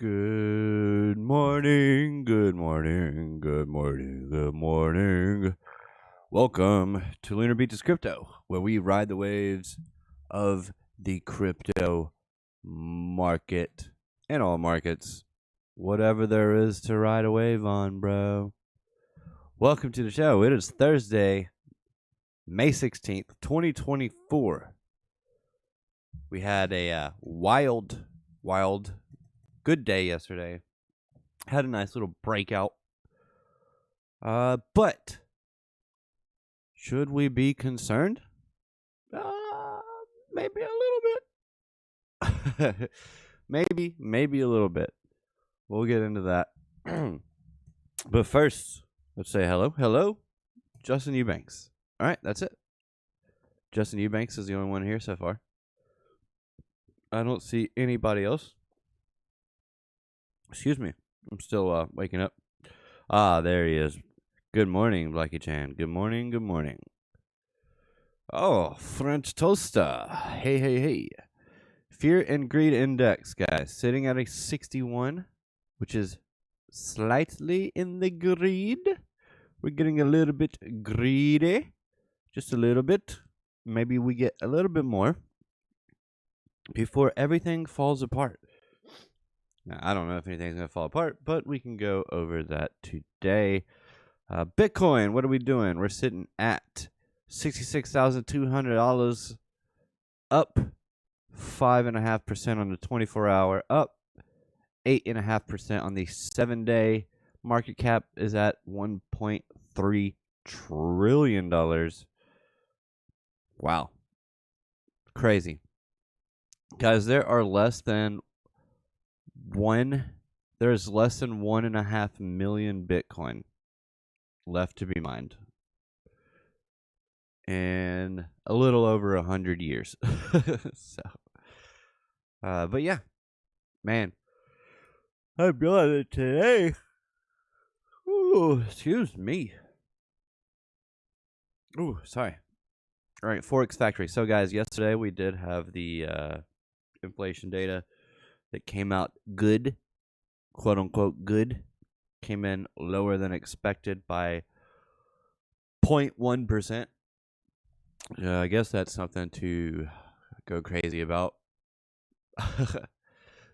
Good morning, good morning, good morning, good morning. Welcome to Lunar Beaches Crypto, where we ride the waves of the crypto market and all markets. Whatever there is to ride a wave on, bro. Welcome to the show. It is Thursday, May 16th, 2024. We had a wild good day yesterday. Had a nice little breakout. But should we be concerned? Maybe a little bit. maybe a little bit. We'll get into that. But first, let's say hello. Hello, Justin Eubanks. All right, that's it. Justin Eubanks is the only one here so far. I don't see anybody else. Excuse me. I'm still waking up. There he is. Good morning, Blackie Chan. Good morning, good morning. Oh, French Toaster. Hey. Fear and Greed Index, guys, sitting at a 61, which is slightly in the greed. We're getting a little bit greedy. Just a little bit. Maybe we get a little bit more before everything falls apart. Now, I don't know if anything's going to fall apart, but we can go over that today. Bitcoin, what are we doing? We're sitting at $66,200, up 5.5% on the 24-hour, up 8.5% on the 7-day. Market cap is at $1.3 trillion. Wow. Crazy. Guys, there's less than 1.5 million Bitcoin left to be mined in a little over 100 years. But yeah, man, I realized it today. Ooh, excuse me. Ooh, sorry. All right, Forex Factory. So, guys, yesterday we did have the inflation data that came out good, quote unquote good, came in lower than expected by 0.1%. I guess that's something to go crazy about.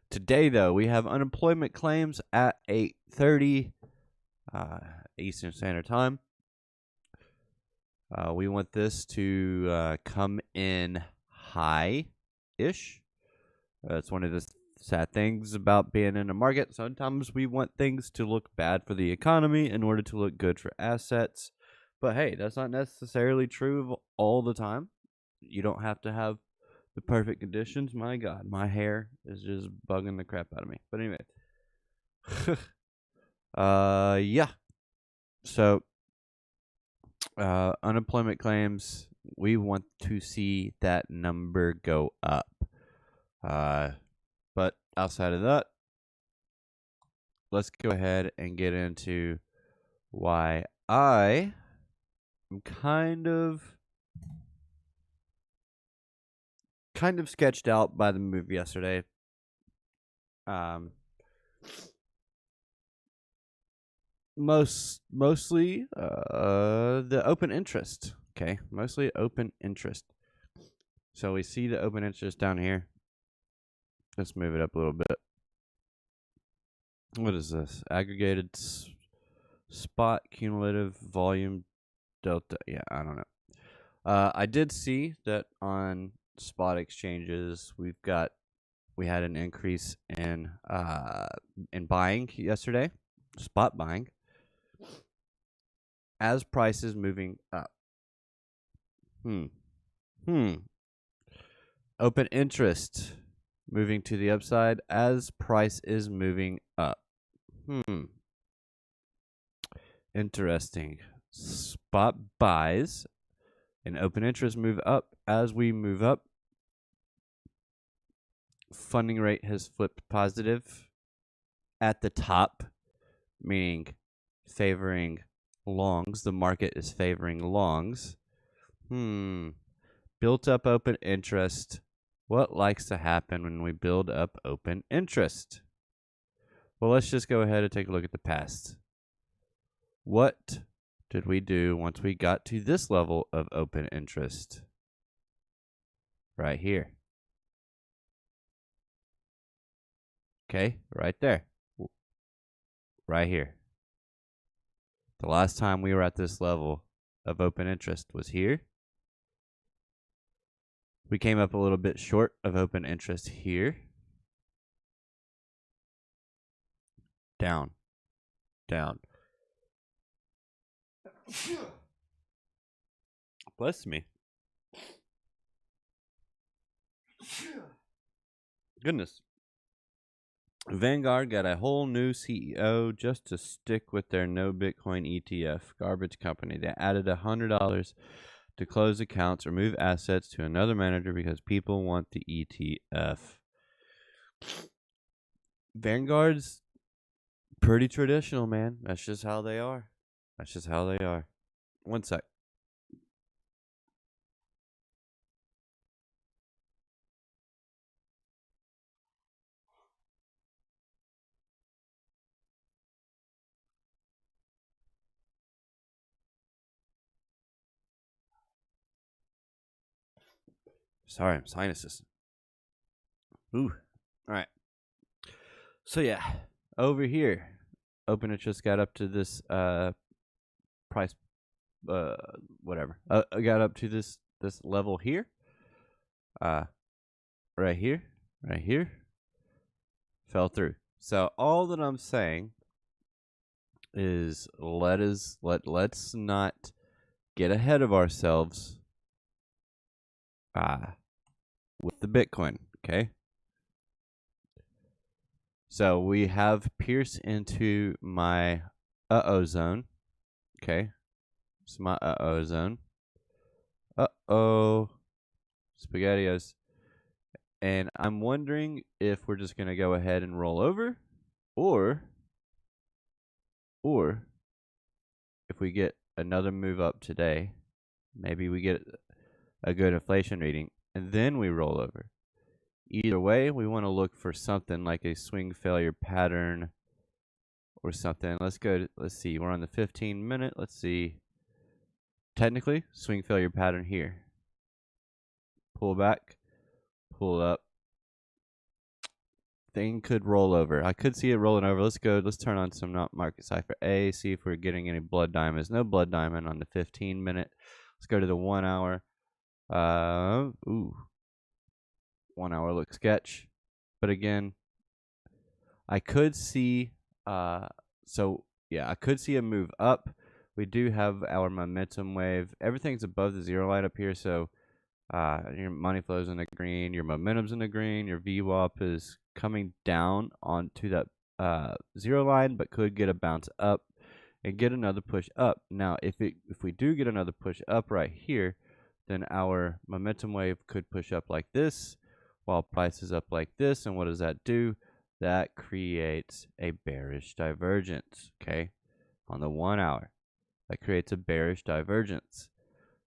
Today, though, we have unemployment claims at 8:30 Eastern Standard Time. We want this to come in high-ish. It's one of the sad things about being in a market. Sometimes we want things to look bad for the economy in order to look good for assets. But hey, that's not necessarily true all the time. You don't have to have the perfect conditions. My God, my hair is just bugging the crap out of me. But anyway. Yeah. So, unemployment claims, we want to see that number go up. But outside of that, let's go ahead and get into why I am kind of sketched out by the move yesterday. Mostly the open interest. Okay, mostly open interest. So we see the open interest down here. Let's move it up a little bit. What is this? Aggregated spot cumulative volume delta. Yeah, I don't know. I did see that on spot exchanges we had an increase in buying yesterday, spot buying, as prices moving up. Open interest moving to the upside as price is moving up. Interesting. Spot buys and open interest move up as we move up. Funding rate has flipped positive at the top, meaning favoring longs. The market is favoring longs. Built up open interest. What likes to happen when we build up open interest? Well, let's just go ahead and take a look at the past. What did we do once we got to this level of open interest? Right here. Okay, right there. Right here. The last time we were at this level of open interest was here. We came up a little bit short of open interest here. Down. Down. Bless me. Goodness. Vanguard got a whole new CEO just to stick with their no Bitcoin ETF garbage company. They added $100 to close accounts or move assets to another manager because people want the ETF. Vanguard's pretty traditional, man. That's just how they are. That's just how they are. One sec. Sorry, I'm sinuses. Ooh. All right. So yeah, over here, open interest got up to this price, whatever. Got up to this level here. Right here, right here. Fell through. So all that I'm saying is let's not get ahead of ourselves with the Bitcoin, okay? So we have pierced into my uh-oh zone, okay? It's my uh-oh zone. Uh-oh. SpaghettiOs. And I'm wondering if we're just going to go ahead and roll over, or if we get another move up today, maybe we get a good inflation reading, and then we roll over. Either way, we want to look for something like a swing failure pattern or something. Let's see. We're on the 15-minute. Let's see. Technically, swing failure pattern here. Pull back, pull up. Thing could roll over. I could see it rolling over. Let's turn on some market cipher A, see if we're getting any blood diamonds. No blood diamond on the 15-minute. Let's go to the 1 hour. 1 hour looks sketch. But again, I could see I could see a move up. We do have our momentum wave. Everything's above the zero line up here, so your money flow's in the green, your momentum's in the green, your VWAP is coming down onto that zero line, but could get a bounce up and get another push up. Now, if we do get another push up right here, then our momentum wave could push up like this, while price is up like this. And what does that do? That creates a bearish divergence, okay, on the 1 hour. That creates a bearish divergence.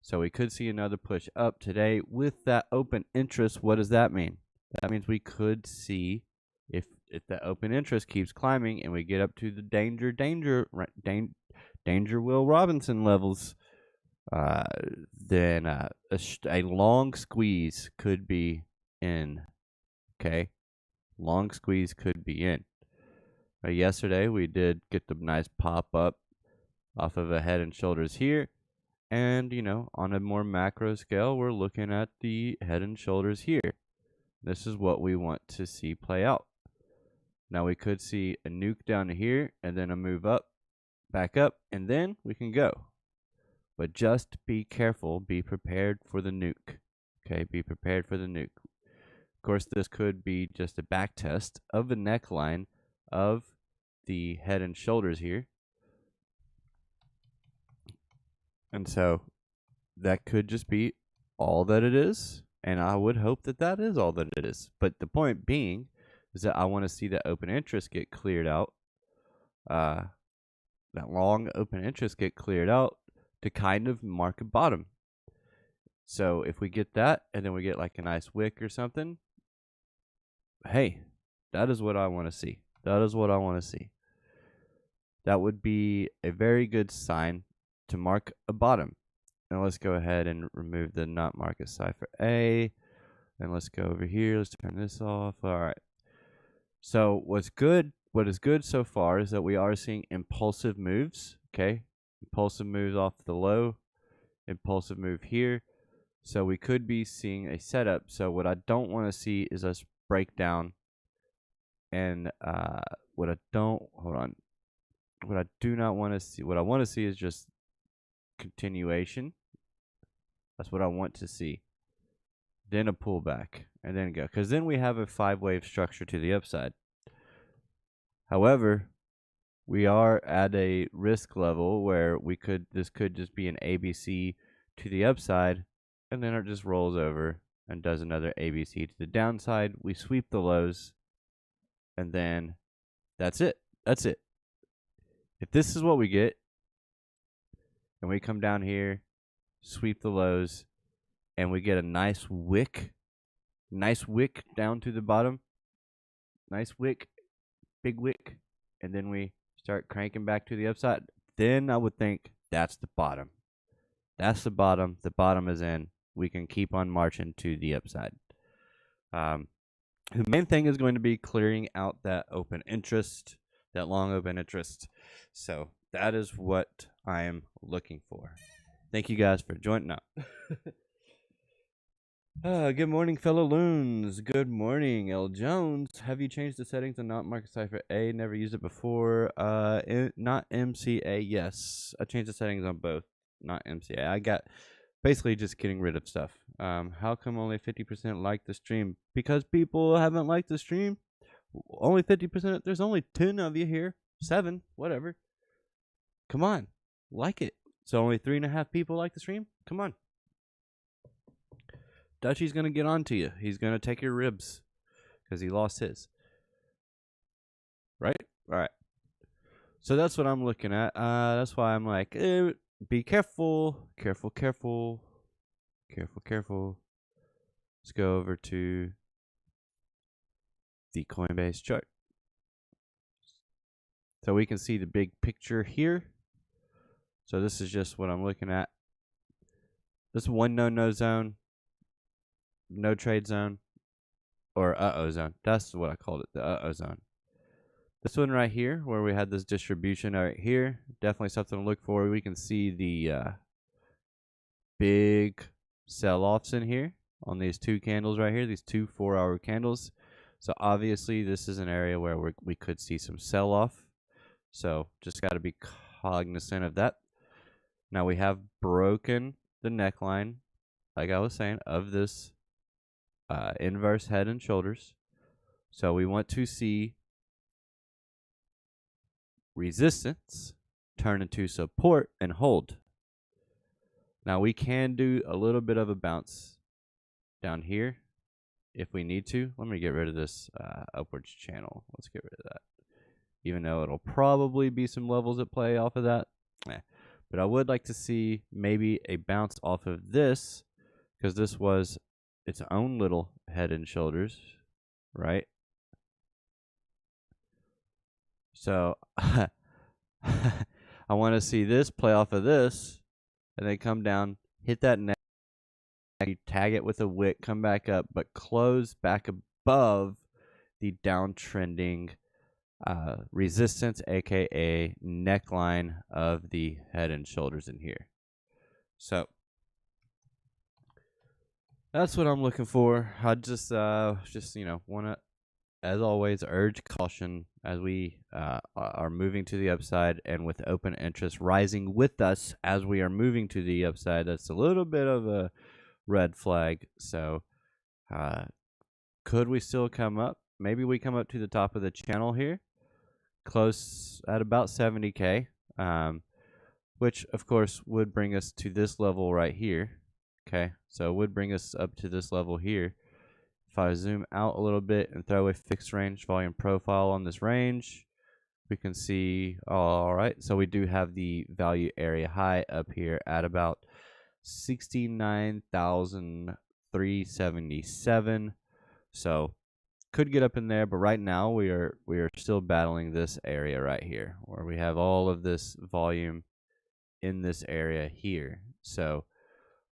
So we could see another push up today with that open interest. What does that mean? That means we could see if the open interest keeps climbing and we get up to the danger Will Robinson levels, then a long squeeze could be in. Okay, long squeeze could be in. Yesterday we did get the nice pop up off of a head and shoulders here. And, on a more macro scale, we're looking at the head and shoulders here. This is what we want to see play out. Now, we could see a nuke down here and then a move up, back up, and then we can go. But just be careful. Be prepared for the nuke. Okay, be prepared for the nuke. Of course, this could be just a back test of the neckline of the head and shoulders here. And so that could just be all that it is. And I would hope that that is all that it is. But the point being is that I want to see that open interest get cleared out. That long open interest get cleared out to kind of mark a bottom. So if we get that and then we get like a nice wick or something, hey, that is what I want to see. That is what I want to see. That would be a very good sign to mark a bottom. Now let's go ahead and remove the not mark as cipher A. And let's go over here. Let's turn this off. All right. So what is good so far is that we are seeing impulsive moves. Okay. Impulsive moves off the low. Impulsive move here. So we could be seeing a setup. So what I don't want to see is us break down. And what I do not want to see, what I want to see is just continuation. That's what I want to see. Then a pullback, and then go. Because then we have a 5-wave structure to the upside. However, we are at a risk level where this could just be an ABC to the upside, and then it just rolls over and does another ABC to the downside. We sweep the lows, and then that's it. That's it. If this is what we get, and we come down here, sweep the lows, and we get a nice wick down to the bottom, nice wick, big wick, and then we start cranking back to the upside, then I would think that's the bottom. That's the bottom. The bottom is in. We can keep on marching to the upside. The main thing is going to be clearing out that open interest, that long open interest. So that is what I am looking for. Thank you guys for joining up. Good morning, fellow loons. Good morning, L. Jones. Have you changed the settings to not market cipher A? Never used it before. Not MCA. Yes, I changed the settings on both. Not MCA. I got basically just getting rid of stuff. How come only 50% like the stream? Because people haven't liked the stream. Only 50%. There's only 10 of you here. 7, whatever. Come on, like it. So only 3.5 people like the stream. Come on. Dutchie's going to get on to you. He's going to take your ribs because he lost his. Right? All right. So that's what I'm looking at. That's why I'm like, be careful. Careful, careful. Careful, careful. Let's go over to the Coinbase chart. So we can see the big picture here. So this is just what I'm looking at. This one no zone. No trade zone, or zone. That's what I called it, the zone. This one right here, where we had this distribution right here, definitely something to look for. We can see the big sell-offs in here on these 2 candles right here, these 2 4-hour candles. So obviously this is an area where we could see some sell-off. So just got to be cognizant of that. Now we have broken the neckline, like I was saying, of this inverse head and shoulders. So we want to see resistance turn into support and hold. Now we can do a little bit of a bounce down here if we need to. Let me get rid of this upwards channel. Let's get rid of that. Even though it'll probably be some levels at play off of that. But I would like to see maybe a bounce off of this, because this was its own little head and shoulders, right? So I want to see this play off of this, and then come down, hit that neck, tag it with a wick, come back up, but close back above the downtrending resistance, aka neckline of the head and shoulders in here. So that's what I'm looking for. I just want to, as always, urge caution as we are moving to the upside, and with open interest rising with us as we are moving to the upside. That's a little bit of a red flag. So could we still come up? Maybe we come up to the top of the channel here, close at about 70K, which of course would bring us to this level right here. Okay, so it would bring us up to this level here. If I zoom out a little bit and throw a fixed range volume profile on this range, we can see, all right, so we do have the value area high up here at about 69,377. So could get up in there, but right now we are still battling this area right here, where we have all of this volume in this area here. So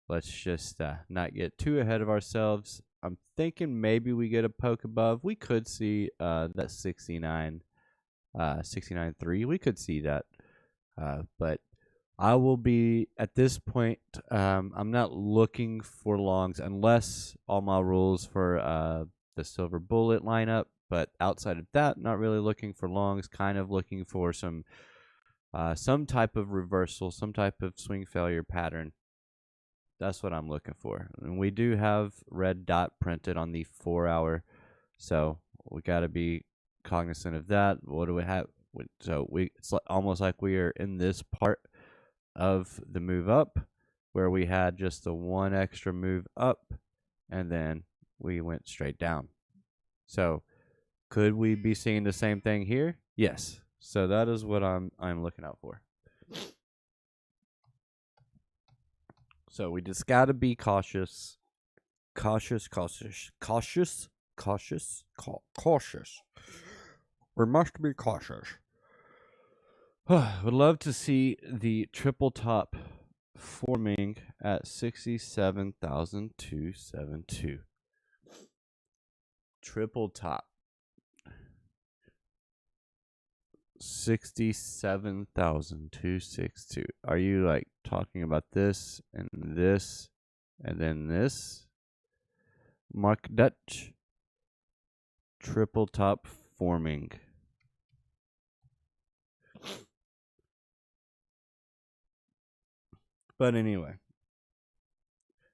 let's just not get too ahead of ourselves. I'm thinking maybe we get a poke above. We could see that 69.3. We could see that, but I will be at this point. I'm not looking for longs unless all my rules for the silver bullet line up. But outside of that, not really looking for longs. Kind of looking for some type of reversal, some type of swing failure pattern. That's what I'm looking for. And we do have red dot printed on the 4 hour, so we got to be cognizant of that. What do we have? So it's almost like we are in this part of the move up where we had just the one extra move up and then we went straight down. So could we be seeing the same thing here? Yes. So that is what I'm looking out for. So we just got to be cautious. Cautious. We must be cautious. Would love to see the triple top forming at 67,272. Triple top. 67,262. Are you like talking about this and this and then this? Mark Dutch. Triple top forming. But anyway,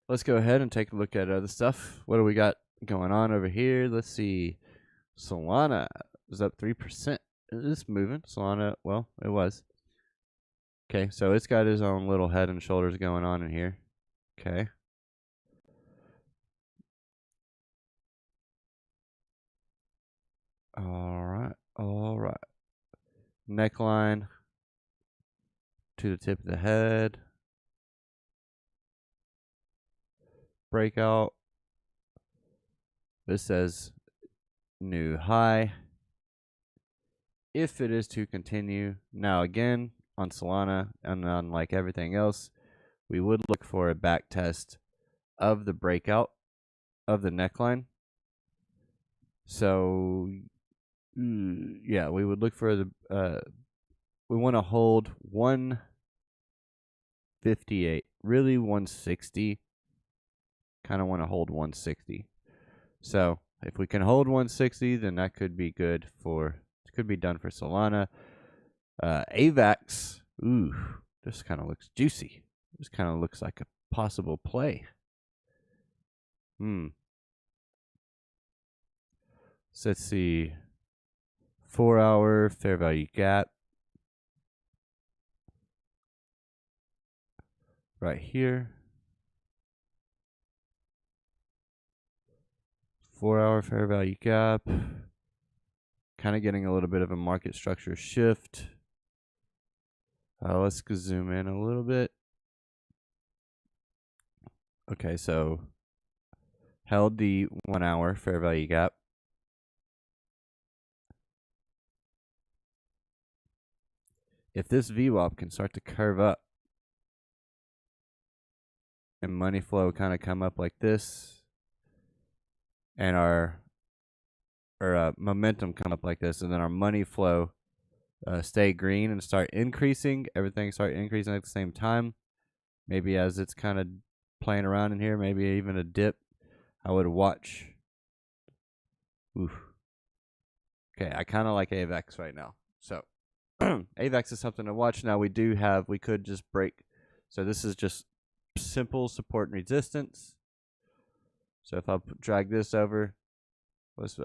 let's go ahead and take a look at other stuff. What do we got going on over here? Let's see. Solana is up 3%. It's moving. Solana, well, it was. Okay, so it's got his own little head and shoulders going on in here. Okay. All right. Neckline to the tip of the head. Breakout. This says new high. If it is to continue, now again, on Solana, and unlike everything else, we would look for a back test of the breakout of the neckline. So, yeah, we would look for the, we want to hold 158, really 160. Kind of want to hold 160. So, if we can hold 160, then that could be good for, could be done for Solana. AVAX, this kind of looks juicy. This kind of looks like a possible play. So let's see. 4 hour fair value gap. Right here. 4 hour fair value gap. Kind of getting a little bit of a market structure shift. Let's go zoom in a little bit. Okay, so held the 1 hour fair value gap. If this VWAP can start to curve up and money flow kind of come up like this, and our momentum come up like this, and then our money flow stay green and start increasing, everything start increasing at the same time, maybe as it's kind of playing around in here, maybe even a dip, I would watch. Okay, I kind of like AVAX right now. So AVAX is something to watch. Now we could just break. So this is just simple support and resistance. So if I drag this over, let's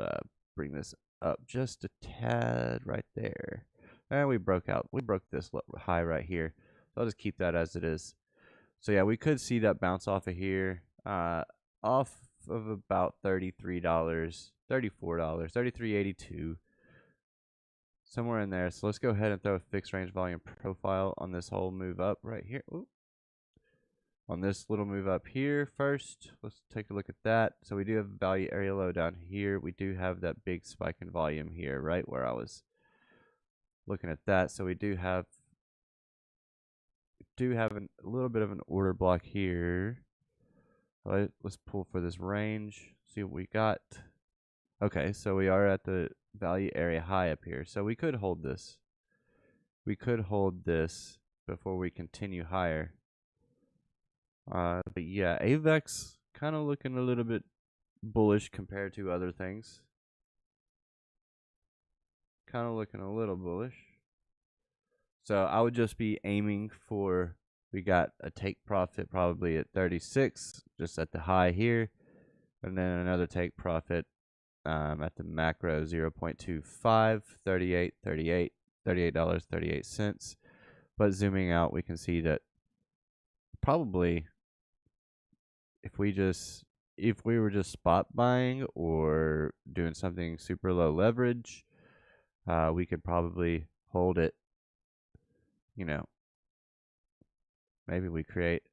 bring this up just a tad right there. And we broke out. We broke this high right here. So I'll just keep that as it is. So yeah, we could see that bounce off of here, off of about $33, $34, $33.82, somewhere in there. So let's go ahead and throw a fixed range volume profile on this whole move up right here. on this little move up here first. Let's take a look at that. So we do have a value area low down here. We do have that big spike in volume here, right where I was looking at that. So we do have a little bit of an order block here. Let's pull for this range, see what we got. Okay, so we are at the value area high up here. So we could hold this. We could hold this before we continue higher. But yeah, AVEX kind of looking a little bit bullish compared to other things. Kind of looking a little bullish. So I would just be aiming for, we got a take profit probably at 36, just at the high here. And then another take profit at the macro 0.25, $38.38. But zooming out, we can see that probably if we were just spot buying or doing something super low leverage, we could probably hold it. You know, maybe we create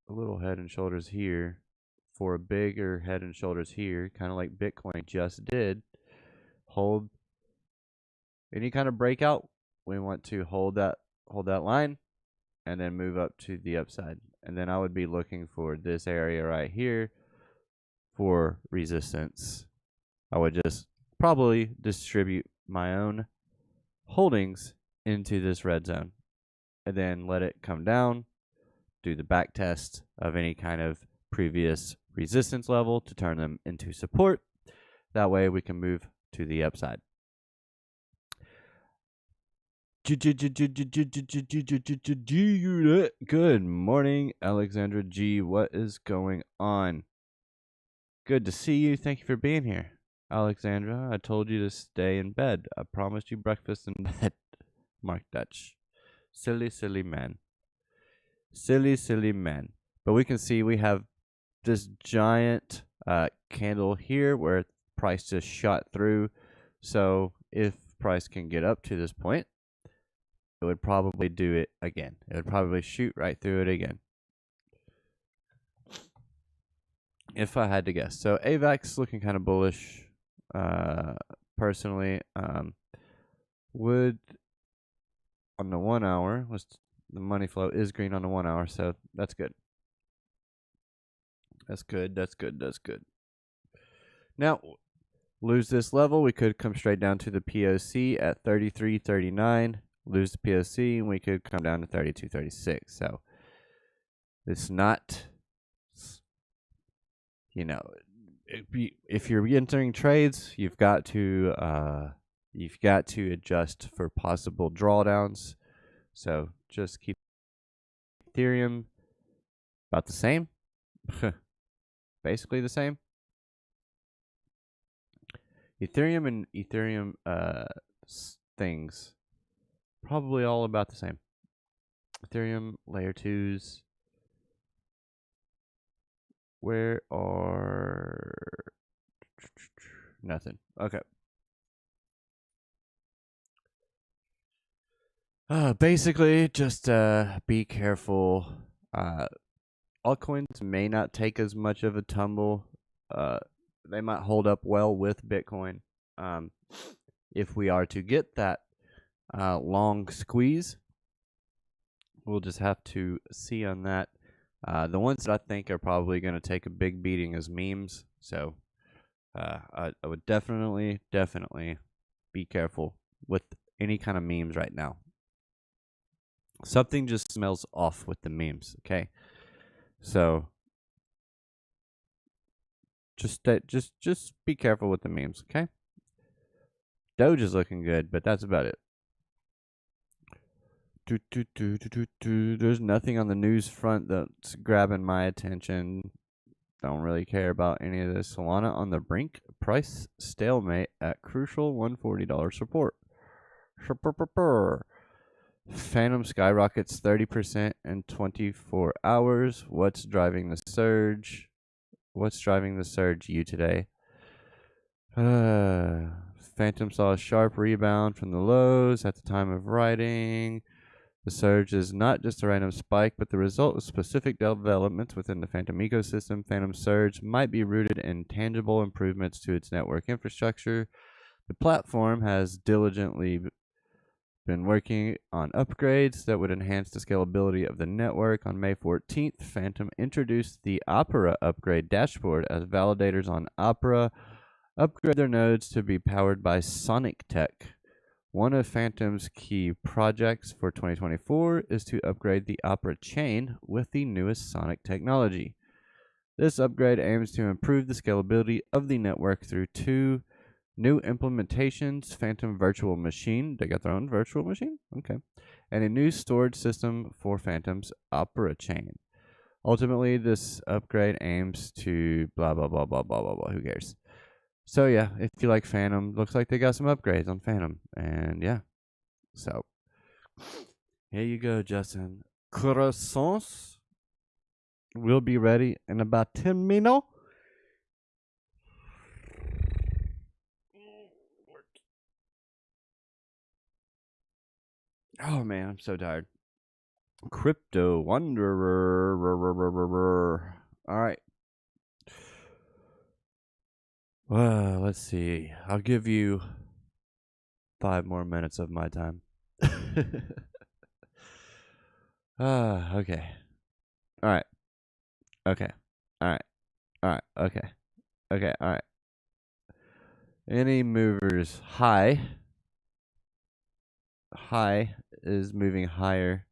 a little head and shoulders here for a bigger head and shoulders here, kind of like Bitcoin just did. Hold any kind of breakout, we want to hold that line and then move up to the upside. And then I would be looking for this area right here for resistance. I would just probably distribute my own holdings into this red zone and then let it come down, do the back test of any kind of previous resistance level to turn them into support. That way we can move to the upside. Good morning, Alexandra G. What is going on? Good to see you. Thank you for being here. Alexandra, I told you to stay in bed. I promised you breakfast in bed. Mark Dutch. Silly, silly man. Silly, silly man. But we can see we have this giant candle here where price just shot through. So if price can get up to this point, it would probably do it again. It would probably shoot right through it again, if I had to guess. So AVAX looking kind of bullish. Personally, would on the 1 hour, the money flow is green on the 1 hour, so that's good. That's good. That's good. That's good. Now, lose this level, we could come straight down to the POC at 33.39. Lose the POC, and we could come down to 32.36. So it's not, you know, if you're entering trades, you've got to adjust for possible drawdowns. So just keep Ethereum about the same, basically the same. Ethereum and Ethereum things probably all about the same. Ethereum layer 2s. Where are nothing? Okay. Basically, just be careful. Altcoins may not take as much of a tumble. They might hold up well with Bitcoin. If we are to get that long squeeze, we'll just have to see on that. The ones that I think are probably going to take a big beating is memes. So I would definitely be careful with any kind of memes right now. Something just smells off with the memes, okay? So just be careful with the memes, okay? Doge is looking good, but that's about it. There's nothing on the news front that's grabbing my attention. Don't really care about any of this. Solana on the brink. Price stalemate at crucial $140 support. Phantom skyrockets 30% in 24 hours. What's driving the surge? What's driving the surge you today? Phantom saw a sharp rebound from the lows at the time of writing. The surge is not just a random spike, but the result of specific developments within the Phantom ecosystem. Phantom surge might be rooted in tangible improvements to its network infrastructure. The platform has diligently been working on upgrades that would enhance the scalability of the network. On May 14th, Phantom introduced the Opera upgrade dashboard as validators on Opera upgrade their nodes to be powered by Sonic Tech. One of Phantom's key projects for 2024 is to upgrade the Opera chain with the newest Sonic technology. This upgrade aims to improve the scalability of the network through two new implementations: Phantom Virtual Machine, they got their own virtual machine? Okay. And a new storage system for Phantom's Opera chain. Ultimately, this upgrade aims to blah, blah, blah, blah, blah, blah, blah. Who cares? So, yeah, if you like Phantom, looks like they got some upgrades on Phantom. And, yeah. So, here you go, Justin. Croissants will be ready in about 10 minutes. Oh, man, I'm so tired. Crypto Wanderer. All right. Well, let's see. I'll give you 5 more minutes of my time. Okay. All right. Okay. All right. All right. Okay. Okay. All right. Any movers? High. High is moving higher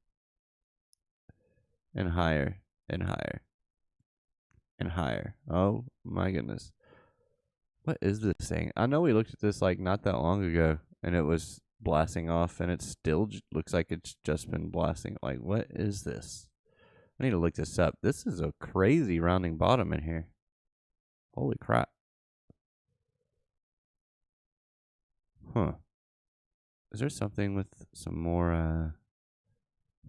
and higher and higher and higher. Oh my goodness. What is this thing? I know we looked at this like not that long ago and it was blasting off and it still looks like it's just been blasting. Like, what is this? I need to look this up. This is a crazy rounding bottom in here. Holy crap. Huh. Is there something with some more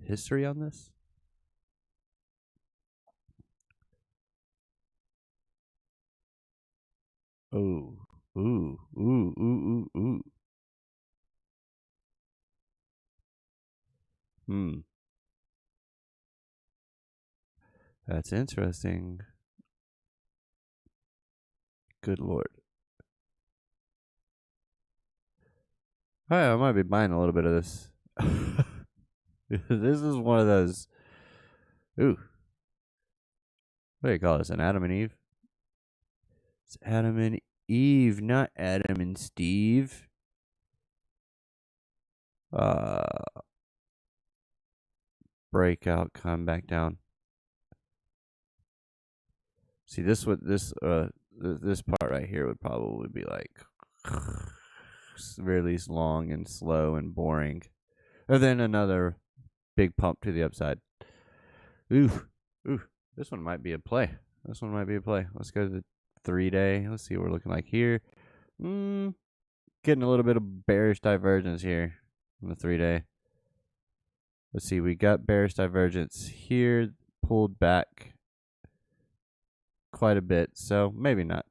history on this? Oh. Ooh. Ooh. Ooh. Ooh. Ooh. That's interesting. Good lord. Alright, I might be buying a little bit of this. This is one of those. Ooh. What do you call this? An Adam and Eve? It's Adam and Eve, not Adam and Steve. Breakout, come back down. See, this part right here would probably be like really long and slow and boring. And then another big pump to the upside. Ooh. This one might be a play. Let's go to the 3-day. Let's see what we're looking like here. Getting a little bit of bearish divergence here on the 3-day. Let's see. We got bearish divergence here. Pulled back quite a bit. So maybe not.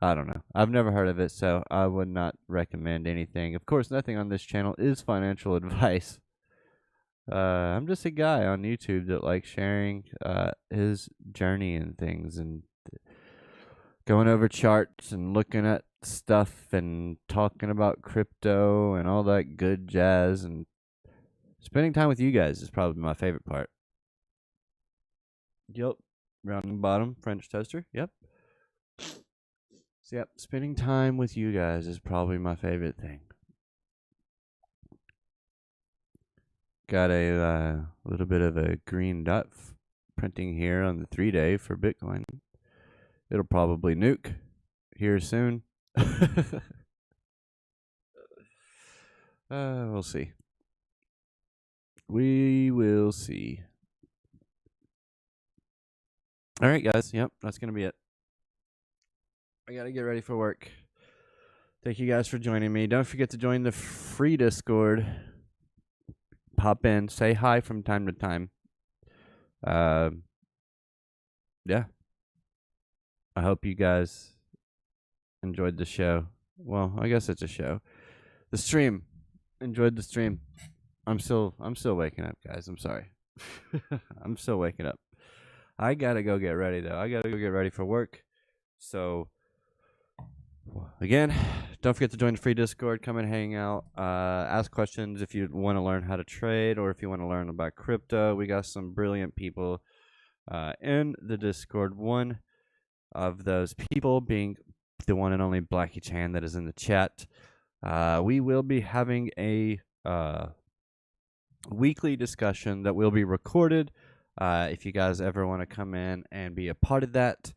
I don't know. I've never heard of it, so I would not recommend anything. Of course, nothing on this channel is financial advice. I'm just a guy on YouTube that likes sharing his journey and things and going over charts and looking at stuff and talking about crypto and all that good jazz, and spending time with you guys is probably my favorite part. Yep. Rounding bottom, French toaster. Yep. So, yep, spending time with you guys is probably my favorite thing. Got a little bit of a green dot printing here on the 3-day for Bitcoin. It'll probably nuke here soon. We'll see. We will see. All right, guys. Yep, that's going to be it. I got to get ready for work. Thank you guys for joining me. Don't forget to join the free Discord. Pop in, say hi from time to time. Yeah. I hope you guys enjoyed the show. Well, I guess it's a show. The stream. Enjoyed the stream. I'm still waking up, guys. I'm sorry. I'm still waking up. I gotta go get ready though. I gotta go get ready for work. So again, don't forget to join the free Discord. Come and hang out. Ask questions if you want to learn how to trade or if you want to learn about crypto. We got some brilliant people in the Discord. One of those people being the one and only Blackie Chan that is in the chat. We will be having a weekly discussion that will be recorded. If you guys ever want to come in and be a part of that,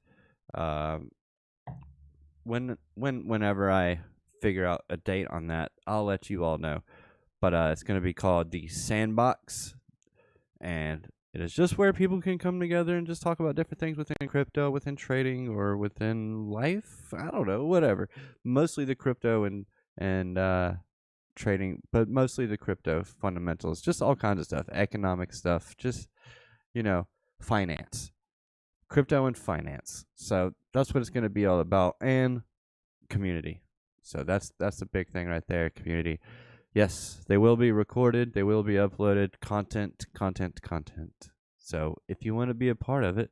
whenever I figure out a date on that, I'll let you all know. But it's going to be called the Sandbox, and it is just where people can come together and just talk about different things within crypto, within trading, or within life. I don't know, whatever. Mostly the crypto and trading, but mostly the crypto fundamentals, just all kinds of stuff, economic stuff, just, finance, crypto and finance. So that's what it's going to be all about, and community. So that's the big thing right there, community. Yes, they will be recorded, they will be uploaded, content. So if you want to be a part of it,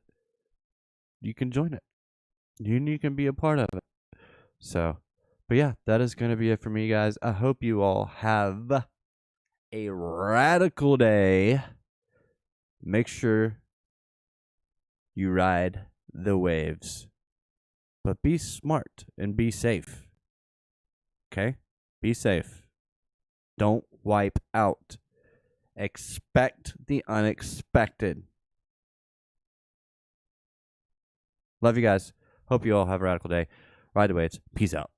you can join it. You can be a part of it. So, but yeah, that is going to be it for me, guys. I hope you all have a radical day. Make sure you ride the waves, but be smart and be safe. Okay? Be safe. Don't wipe out. Expect the unexpected. Love you guys. Hope you all have a radical day. Ride the waves. Peace out.